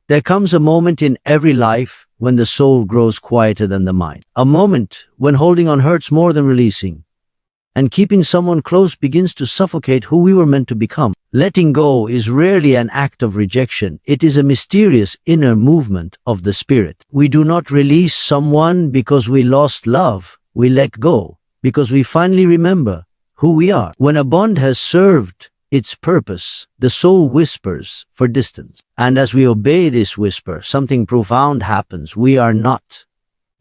There comes a moment in every life when the soul grows quieter than the mind. A moment when holding on hurts more than releasing, and keeping someone close begins to suffocate who we were meant to become. Letting go is rarely an act of rejection. It is a mysterious inner movement of the spirit. We do not release someone because we lost love. We let go because we finally remember who we are. When a bond has served its purpose, the soul whispers for distance. And as we obey this whisper, something profound happens. We are not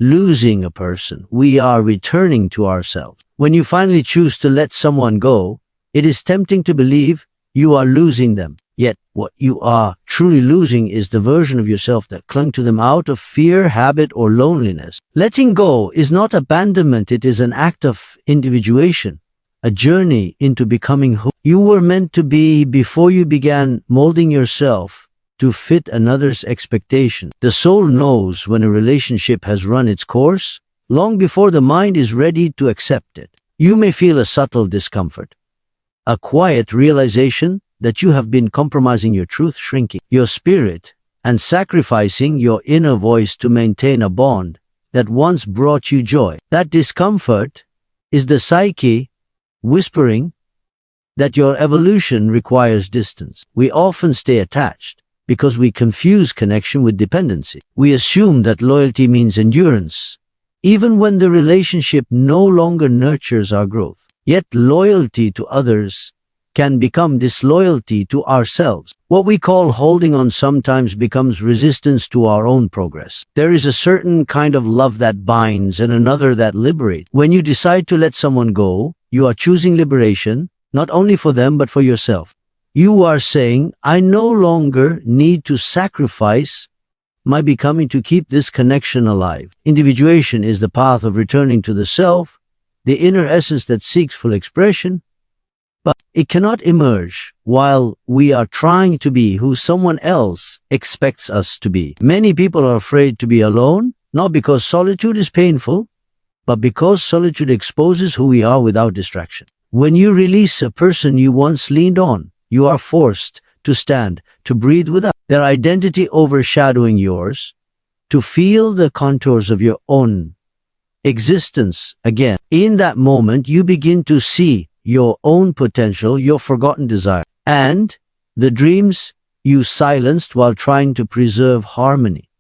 losing a person. We are returning to ourselves. When you finally choose to let someone go, it is tempting to believe you are losing them. Yet what you are truly losing is the version of yourself that clung to them out of fear, habit, or loneliness. Letting go is not abandonment. It is an act of individuation, a journey into becoming who you were meant to be before you began molding yourself to fit another's expectation. The soul knows when a relationship has run its course, long before the mind is ready to accept it. You may feel a subtle discomfort, a quiet realization that you have been compromising your truth, shrinking your spirit, and sacrificing your inner voice to maintain a bond that once brought you joy. That discomfort is the psyche whispering that your evolution requires distance. We often stay attached because we confuse connection with dependency. We assume that loyalty means endurance, even when the relationship no longer nurtures our growth. Yet loyalty to others can become disloyalty to ourselves. What we call holding on sometimes becomes resistance to our own progress. There is a certain kind of love that binds and another that liberates. When you decide to let someone go, you are choosing liberation, not only for them but for yourself. You are saying, I no longer need to sacrifice my becoming to keep this connection alive. Individuation is the path of returning to the self, the inner essence that seeks full expression, but it cannot emerge while we are trying to be who someone else expects us to be. Many people are afraid to be alone, not because solitude is painful, but because solitude exposes who we are without distraction. When you release a person you once leaned on, you are forced to stand, to breathe without their identity overshadowing yours, to feel the contours of your own existence again. In that moment, you begin to see your own potential, your forgotten desire, and the dreams you silenced while trying to preserve harmony.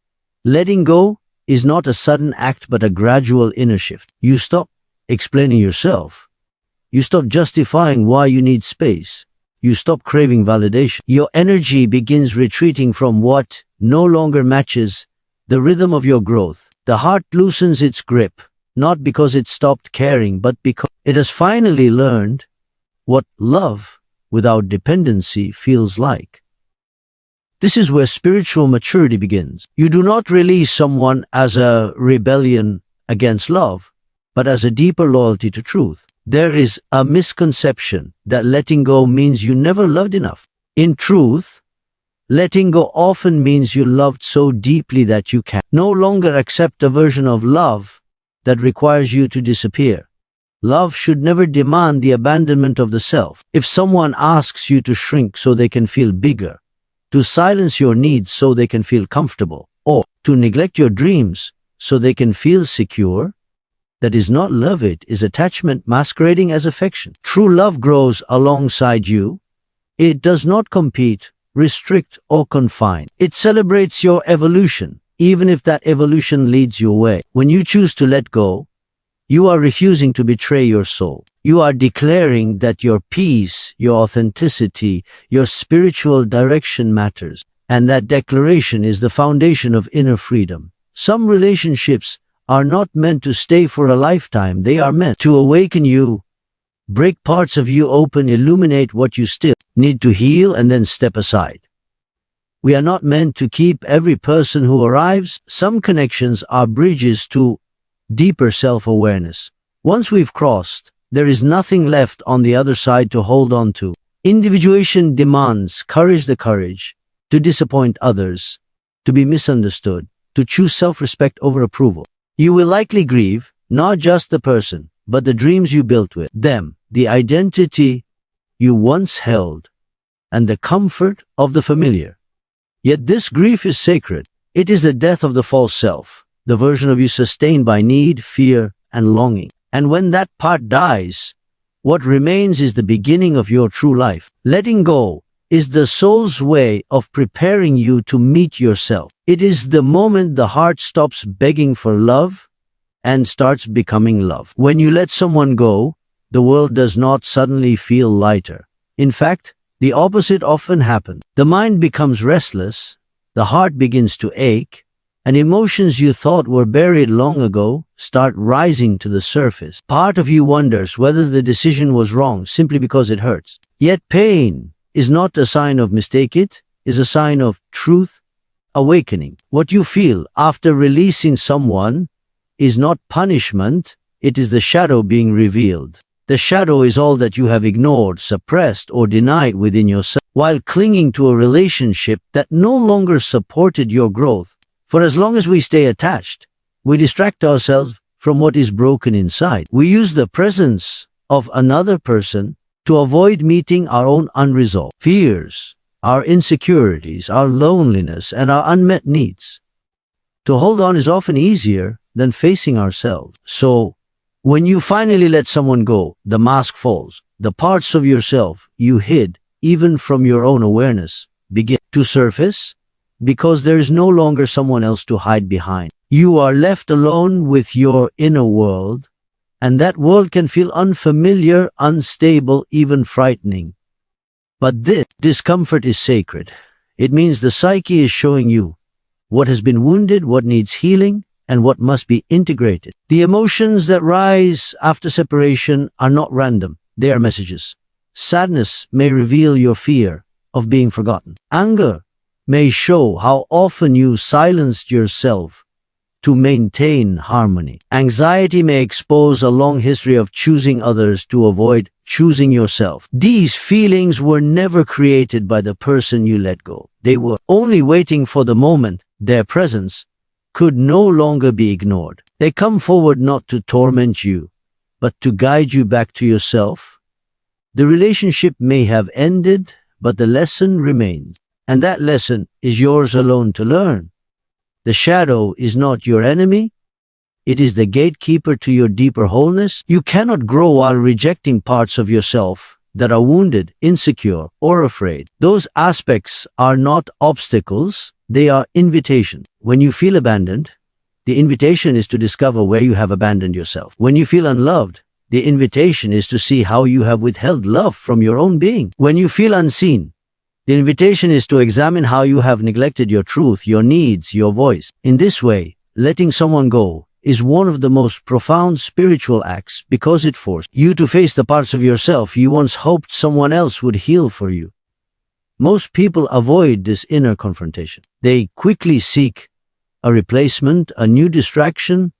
Letting go is not a sudden act but a gradual inner shift. You stop explaining yourself. You stop justifying why you need space. You stop craving validation. Your energy begins retreating from what no longer matches the rhythm of your growth. The heart loosens its grip, not because it stopped caring, but because it has finally learned what love without dependency feels like. This is where spiritual maturity begins. You do not release someone as a rebellion against love, but as a deeper loyalty to truth. There is a misconception that letting go means you never loved enough. In truth, letting go often means you loved so deeply that you can no longer accept a version of love that requires you to disappear. Love should never demand the abandonment of the self. If someone asks you to shrink so they can feel bigger, to silence your needs so they can feel comfortable, or to neglect your dreams so they can feel secure, that is not love, it is attachment masquerading as affection. True love grows alongside you. It does not compete, restrict, or confine. It celebrates your evolution, even if that evolution leads you away. When you choose to let go, you are refusing to betray your soul. You are declaring that your peace, your authenticity, your spiritual direction matters. And that declaration is the foundation of inner freedom. Some relationships are not meant to stay for a lifetime. They are meant to awaken you, break parts of you open, illuminate what you still need to heal, and then step aside. We are not meant to keep every person who arrives. Some connections are bridges to deeper self-awareness. Once we've crossed, there is nothing left on the other side to hold on to. Individuation demands courage, the courage to disappoint others, to be misunderstood, to choose self-respect over approval. You will likely grieve not just the person, but the dreams you built with them, the identity you once held, and the comfort of the familiar. Yet this grief is sacred. It is the death of the false self, the version of you sustained by need, fear, and longing. And when that part dies, what remains is the beginning of your true life. Letting go is the soul's way of preparing you to meet yourself. It is the moment the heart stops begging for love and starts becoming love. When you let someone go, the world does not suddenly feel lighter. In fact, the opposite often happens. The mind becomes restless, the heart begins to ache, and emotions you thought were buried long ago start rising to the surface. Part of you wonders whether the decision was wrong simply because it hurts. Yet pain is not a sign of mistake, it is a sign of truth awakening. What you feel after releasing someone is not punishment, it is the shadow being revealed. The shadow is all that you have ignored, suppressed, or denied within yourself while clinging to a relationship that no longer supported your growth. For as long as we stay attached, we distract ourselves from what is broken inside. We use the presence of another person to avoid meeting our own unresolved fears, our insecurities, our loneliness, and our unmet needs. To hold on is often easier than facing ourselves. So, when you finally let someone go, the mask falls. The parts of yourself you hid, even from your own awareness, begin to surface because there is no longer someone else to hide behind. You are left alone with your inner world, and that world can feel unfamiliar, unstable, even frightening. But this discomfort is sacred. It means the psyche is showing you what has been wounded, what needs healing, and what must be integrated. The emotions that rise after separation are not random. They are messages. Sadness may reveal your fear of being forgotten. Anger may show how often you silenced yourself to maintain harmony. Anxiety may expose a long history of choosing others to avoid choosing yourself. These feelings were never created by the person you let go. They were only waiting for the moment their presence could no longer be ignored. They come forward not to torment you, but to guide you back to yourself. The relationship may have ended, but the lesson remains. And that lesson is yours alone to learn. The shadow is not your enemy. It is the gatekeeper to your deeper wholeness. You cannot grow while rejecting parts of yourself that are wounded, insecure, or afraid. Those aspects are not obstacles. They are invitations. When you feel abandoned, the invitation is to discover where you have abandoned yourself. When you feel unloved, the invitation is to see how you have withheld love from your own being. When you feel unseen, the invitation is to examine how you have neglected your truth, your needs, your voice. In this way, letting someone go is one of the most profound spiritual acts because it forced you to face the parts of yourself you once hoped someone else would heal for you. Most people avoid this inner confrontation. They quickly seek a replacement, a new distraction,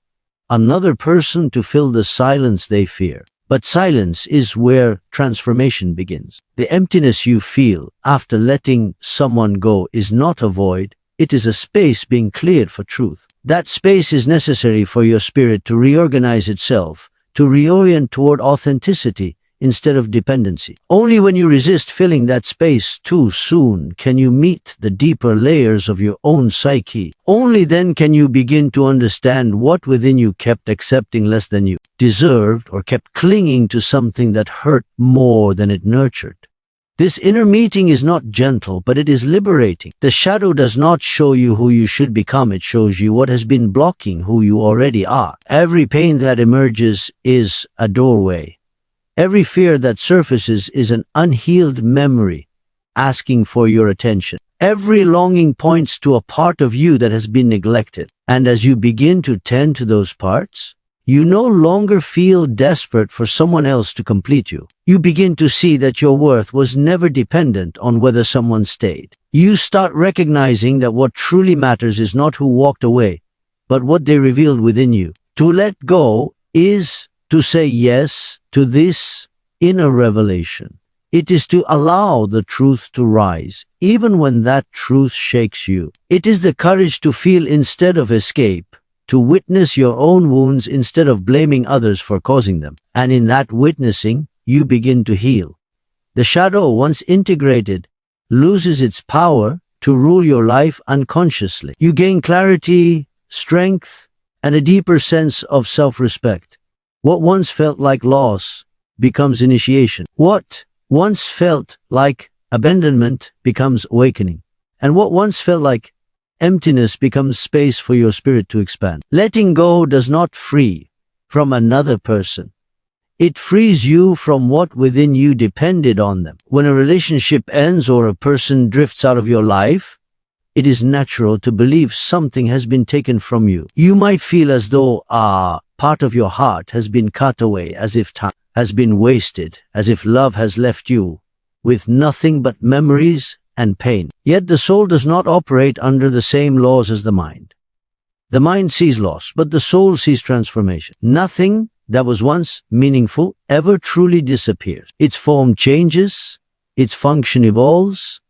another person to fill the silence they fear. But silence is where transformation begins. The emptiness you feel after letting someone go is not a void, it is a space being cleared for truth. That space is necessary for your spirit to reorganize itself, to reorient toward authenticity instead of dependency. Only when you resist filling that space too soon can you meet the deeper layers of your own psyche. Only then can you begin to understand what within you kept accepting less than you deserved or kept clinging to something that hurt more than it nurtured. This inner meeting is not gentle, but it is liberating. The shadow does not show you who you should become, it shows you what has been blocking who you already are. Every pain that emerges is a doorway. Every fear that surfaces is an unhealed memory asking for your attention. Every longing points to a part of you that has been neglected. And as you begin to tend to those parts, you no longer feel desperate for someone else to complete you. You begin to see that your worth was never dependent on whether someone stayed. You start recognizing that what truly matters is not who walked away, but what they revealed within you. To let go is to say yes to this inner revelation. It is to allow the truth to rise, even when that truth shakes you. It is the courage to feel instead of escape, to witness your own wounds instead of blaming others for causing them. And in that witnessing, you begin to heal. The shadow, once integrated, loses its power to rule your life unconsciously. You gain clarity, strength, and a deeper sense of self-respect. What once felt like loss becomes initiation. What once felt like abandonment becomes awakening. And what once felt like emptiness becomes space for your spirit to expand. Letting go does not free from another person. It frees you from what within you depended on them. When a relationship ends or a person drifts out of your life, it is natural to believe something has been taken from you. You might feel as though part of your heart has been cut away, as if time has been wasted, as if love has left you with nothing but memories and pain. Yet the soul does not operate under the same laws as the mind. The mind sees loss, but the soul sees transformation. Nothing that was once meaningful ever truly disappears. Its form changes, its function evolves,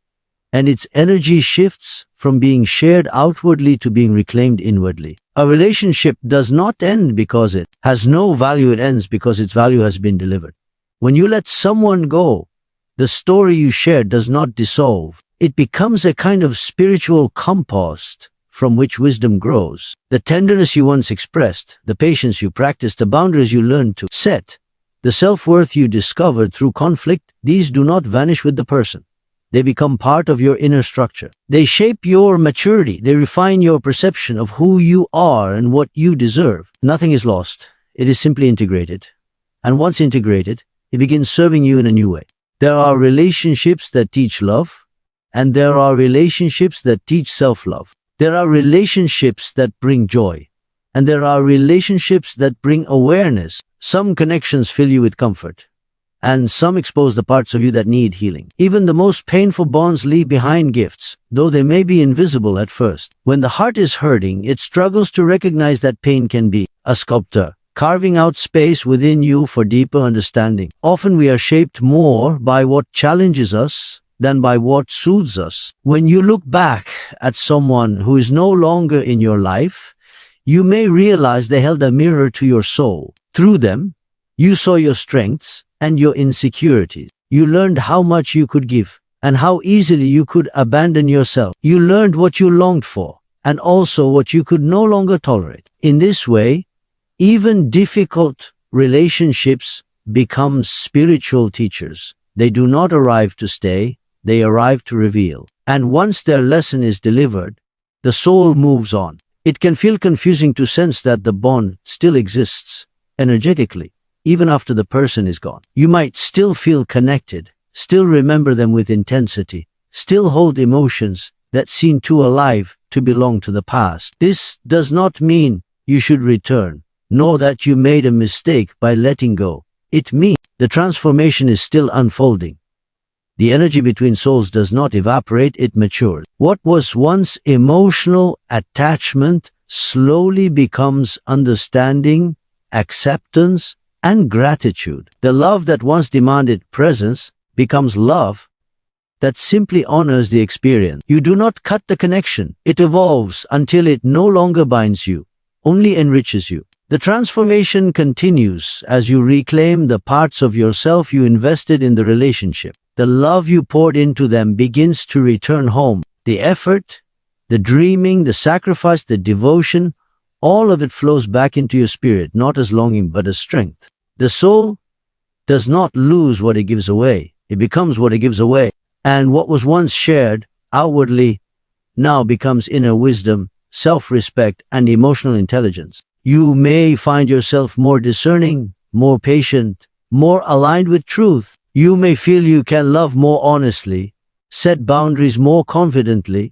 and its energy shifts from being shared outwardly to being reclaimed inwardly. A relationship does not end because it has no value, it ends because its value has been delivered. When you let someone go, the story you shared does not dissolve. It becomes a kind of spiritual compost from which wisdom grows. The tenderness you once expressed, the patience you practiced, the boundaries you learned to set, the self-worth you discovered through conflict, these do not vanish with the person. They become part of your inner structure. They shape your maturity. They refine your perception of who you are and what you deserve. Nothing is lost. It is simply integrated. And once integrated, it begins serving you in a new way. There are relationships that teach love, and there are relationships that teach self-love. There are relationships that bring joy, and there are relationships that bring awareness. Some connections fill you with comfort, and some expose the parts of you that need healing. Even the most painful bonds leave behind gifts, though they may be invisible at first. When the heart is hurting, it struggles to recognize that pain can be a sculptor, carving out space within you for deeper understanding. Often we are shaped more by what challenges us than by what soothes us. When you look back at someone who is no longer in your life, you may realize they held a mirror to your soul. Through them, you saw your strengths and your insecurities. You learned how much you could give and how easily you could abandon yourself. You learned what you longed for and also what you could no longer tolerate. In this way, even difficult relationships become spiritual teachers. They do not arrive to stay, they arrive to reveal. And once their lesson is delivered, the soul moves on. It can feel confusing to sense that the bond still exists energetically, even after the person is gone. You might still feel connected, still remember them with intensity, still hold emotions that seem too alive to belong to the past. This does not mean you should return, nor that you made a mistake by letting go. It means the transformation is still unfolding. The energy between souls does not evaporate, it matures. What was once emotional attachment slowly becomes understanding, acceptance, and gratitude. The love that once demanded presence becomes love that simply honors the experience. You do not cut the connection. It evolves until it no longer binds you, only enriches you. The transformation continues as you reclaim the parts of yourself you invested in the relationship. The love you poured into them begins to return home. The effort, the dreaming, the sacrifice, the devotion, all of it flows back into your spirit, not as longing but as strength. The soul does not lose what it gives away. It becomes what it gives away. And what was once shared outwardly now becomes inner wisdom, self-respect, and emotional intelligence. You may find yourself more discerning, more patient, more aligned with truth. You may feel you can love more honestly, set boundaries more confidently,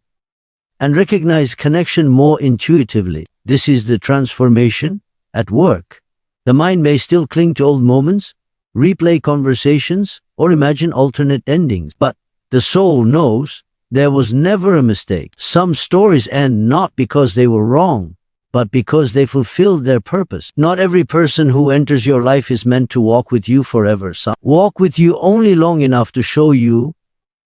and recognize connection more intuitively. This is the transformation at work. The mind may still cling to old moments, replay conversations, or imagine alternate endings, but the soul knows there was never a mistake. Some stories end not because they were wrong, but because they fulfilled their purpose. Not every person who enters your life is meant to walk with you forever. Some walk with you only long enough to show you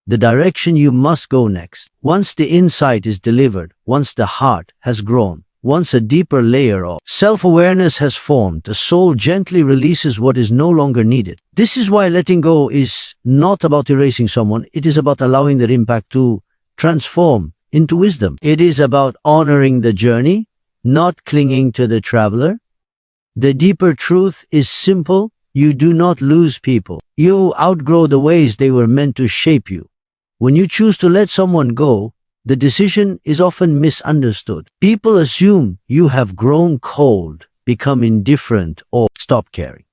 the direction you must go next. Once the insight is delivered, once the heart has grown, once a deeper layer of self-awareness has formed, the soul gently releases what is no longer needed. This is why letting go is not about erasing someone. It is about allowing their impact to transform into wisdom. It is about honoring the journey, not clinging to the traveler. The deeper truth is simple. You do not lose people. You outgrow the ways they were meant to shape you. When you choose to let someone go, the decision is often misunderstood. People assume you have grown cold, become indifferent, or stop caring.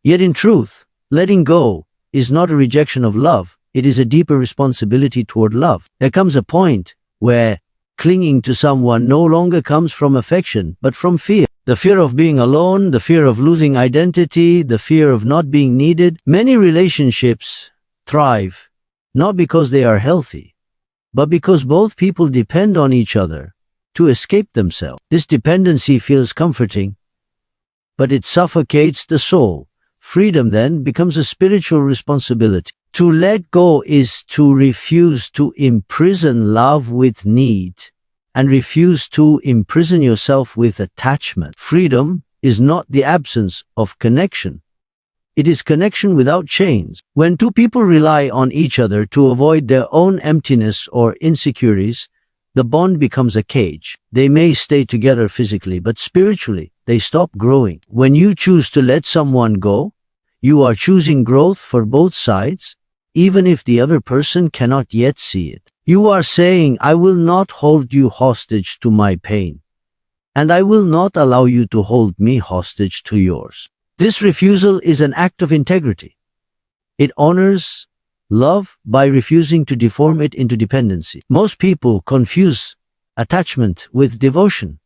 Yet in truth, letting go is not a rejection of love. It is a deeper responsibility toward love. There comes a point where clinging to someone no longer comes from affection, but from fear. The fear of being alone, the fear of losing identity, the fear of not being needed. Many relationships thrive not because they are healthy, but because both people depend on each other to escape themselves. This dependency feels comforting, but it suffocates the soul. Freedom then becomes a spiritual responsibility. To let go is to refuse to imprison love with need and refuse to imprison yourself with attachment. Freedom is not the absence of connection. It is connection without chains. When two people rely on each other to avoid their own emptiness or insecurities, the bond becomes a cage. They may stay together physically, but spiritually, they stop growing. When you choose to let someone go, you are choosing growth for both sides, even if the other person cannot yet see it. You are saying, I will not hold you hostage to my pain, and I will not allow you to hold me hostage to yours. This refusal is an act of integrity. It honors love by refusing to deform it into dependency. Most people confuse attachment with devotion.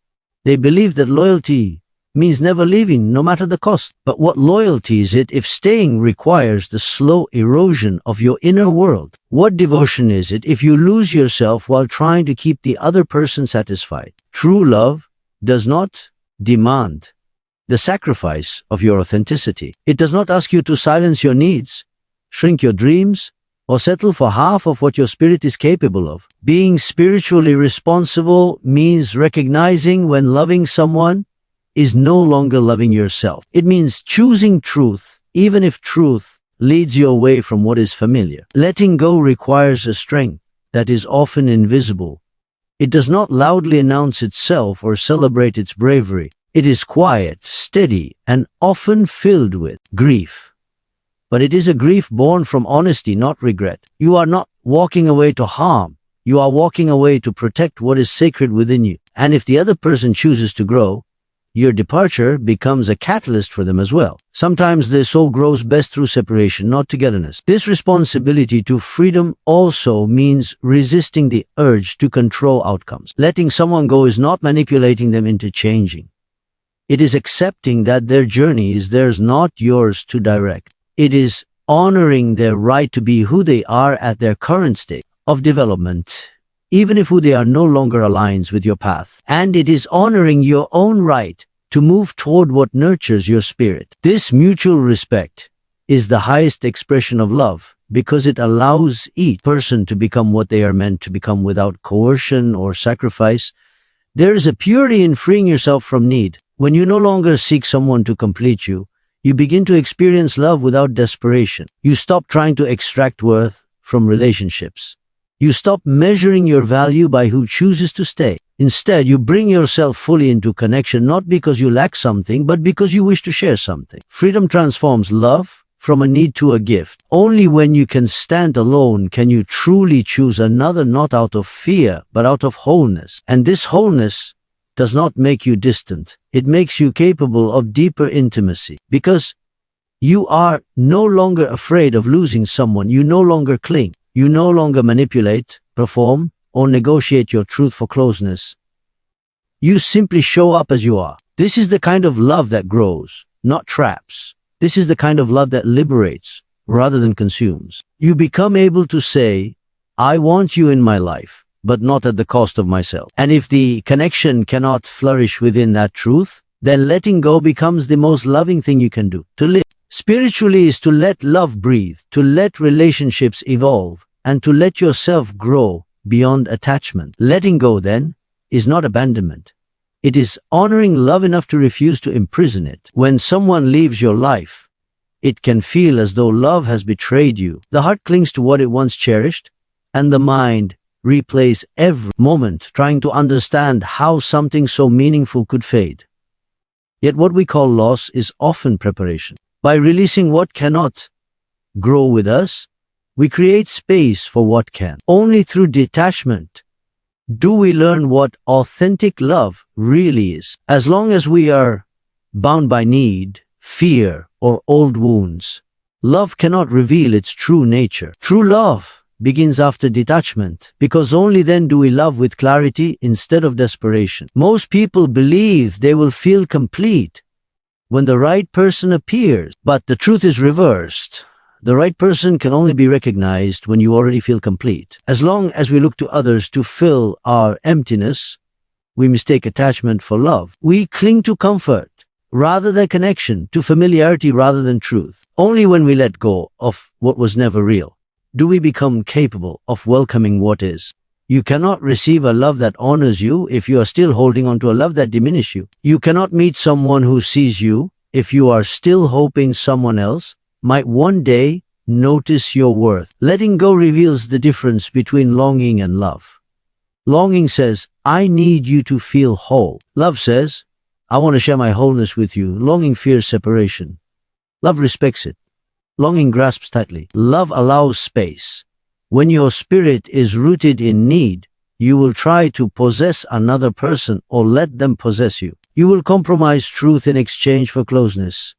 They believe that loyalty means never leaving, no matter the cost. But what loyalty is it if staying requires the slow erosion of your inner world? What devotion is it if you lose yourself while trying to keep the other person satisfied? True love does not demand the sacrifice of your authenticity. It does not ask you to silence your needs, shrink your dreams, or settle for half of what your spirit is capable of. Being spiritually responsible means recognizing when loving someone is no longer loving yourself. It means choosing truth, even if truth leads you away from what is familiar. Letting go requires a strength that is often invisible. It does not loudly announce itself or celebrate its bravery. It is quiet, steady, and often filled with grief. But it is a grief born from honesty, not regret. You are not walking away to harm. You are walking away to protect what is sacred within you. And if the other person chooses to grow, your departure becomes a catalyst for them as well. Sometimes the soul grows best through separation, not togetherness. This responsibility to freedom also means resisting the urge to control outcomes. Letting someone go is not manipulating them into changing. It is accepting that their journey is theirs, not yours to direct. It is honoring their right to be who they are at their current state of development, even if who they are no longer aligns with your path. And it is honoring your own right to move toward what nurtures your spirit. This mutual respect is the highest expression of love because it allows each person to become what they are meant to become without coercion or sacrifice. There is a purity in freeing yourself from need. When you no longer seek someone to complete you, you begin to experience love without desperation. You stop trying to extract worth from relationships. You stop measuring your value by who chooses to stay. Instead, you bring yourself fully into connection, not because you lack something, but because you wish to share something. Freedom transforms love from a need to a gift. Only when you can stand alone can you truly choose another, not out of fear, but out of wholeness. And this wholeness does not make you distant. It makes you capable of deeper intimacy because you are no longer afraid of losing someone. You no longer cling. You no longer manipulate, perform, or negotiate your truth for closeness. You simply show up as you are. This is the kind of love that grows, not traps. This is the kind of love that liberates rather than consumes. You become able to say, I want you in my life, but not at the cost of myself. And if the connection cannot flourish within that truth, then letting go becomes the most loving thing you can do. To live spiritually is to let love breathe, to let relationships evolve, and to let yourself grow beyond attachment. Letting go, then, is not abandonment. It is honoring love enough to refuse to imprison it. When someone leaves your life, it can feel as though love has betrayed you. The heart clings to what it once cherished, and the mind replays every moment trying to understand how something so meaningful could fade. Yet what we call loss is often preparation. By releasing what cannot grow with us, we create space for what can. Only through detachment do we learn what authentic love really is. As long as we are bound by need, fear, or old wounds, love cannot reveal its true nature. True love begins after detachment, because only then do we love with clarity instead of desperation. Most people believe they will feel complete when the right person appears, but the truth is reversed. The right person can only be recognized when you already feel complete. As long as we look to others to fill our emptiness, we mistake attachment for love. We cling to comfort rather than connection, to familiarity rather than truth. Only when we let go of what was never real do we become capable of welcoming what is. You cannot receive a love that honors you if you are still holding on to a love that diminishes you. You cannot meet someone who sees you if you are still hoping someone else might one day notice your worth. Letting go reveals the difference between longing and love. Longing says, I need you to feel whole. Love says, I want to share my wholeness with you. Longing fears separation. Love respects it. Longing grasps tightly. Love allows space. When your spirit is rooted in need, you will try to possess another person or let them possess you. You will compromise truth in exchange for closeness.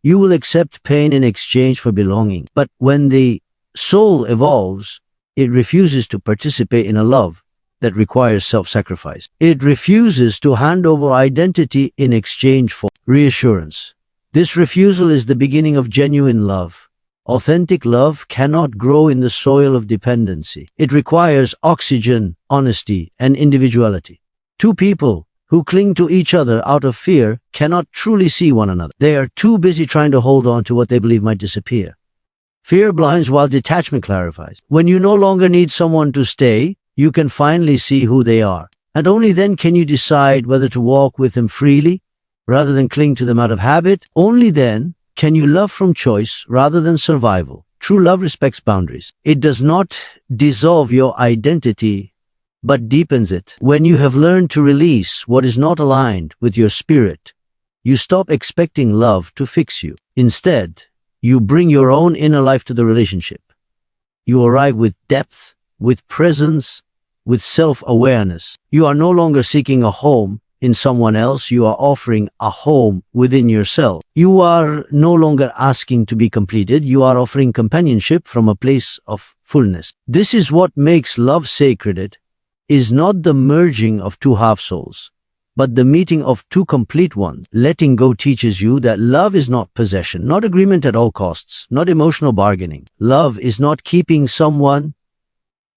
You will accept pain in exchange for belonging. But when the soul evolves, it refuses to participate in a love that requires self-sacrifice. It refuses to hand over identity in exchange for reassurance. This refusal is the beginning of genuine love. Authentic love cannot grow in the soil of dependency. It requires oxygen, honesty, and individuality. Two people who cling to each other out of fear cannot truly see one another. They are too busy trying to hold on to what they believe might disappear. Fear blinds while detachment clarifies. When you no longer need someone to stay, you can finally see who they are. And only then can you decide whether to walk with them freely rather than cling to them out of habit. Only then can you love from choice rather than survival. True love respects boundaries. It does not dissolve your identity, but deepens it. When you have learned to release what is not aligned with your spirit, you stop expecting love to fix you. Instead, you bring your own inner life to the relationship. You arrive with depth, with presence, with self-awareness. You are no longer seeking a home in someone else, you are offering a home within yourself. You are no longer asking to be completed, you are offering companionship from a place of fullness. This is what makes love sacred. It is not the merging of two half-souls, but the meeting of two complete ones. Letting go teaches you that love is not possession, not agreement at all costs, not emotional bargaining. Love is not keeping someone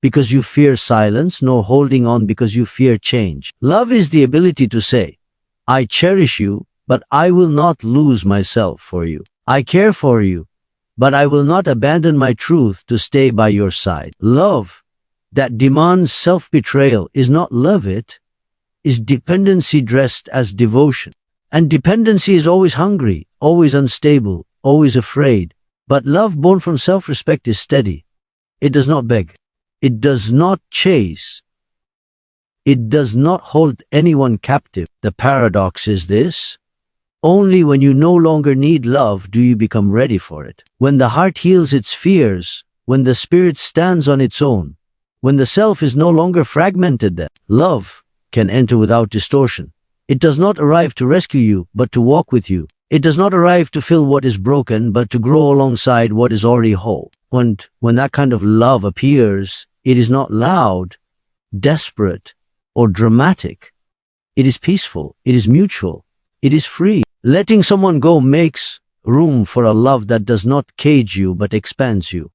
because you fear silence, nor holding on because you fear change. Love is the ability to say, I cherish you, but I will not lose myself for you. I care for you, but I will not abandon my truth to stay by your side. Love that demands self-betrayal is not love, it is dependency dressed as devotion. And dependency is always hungry, always unstable, always afraid. But love born from self-respect is steady. It does not beg. It does not chase. It does not hold anyone captive. The paradox is this: only when you no longer need love do you become ready for it. When the heart heals its fears, when the spirit stands on its own, when the self is no longer fragmented, then love can enter without distortion. It does not arrive to rescue you, but to walk with you. It does not arrive to fill what is broken, but to grow alongside what is already whole. And when that kind of love appears, it is not loud, desperate, or dramatic. It is peaceful, it is mutual, it is free. Letting someone go makes room for a love that does not cage you but expands you.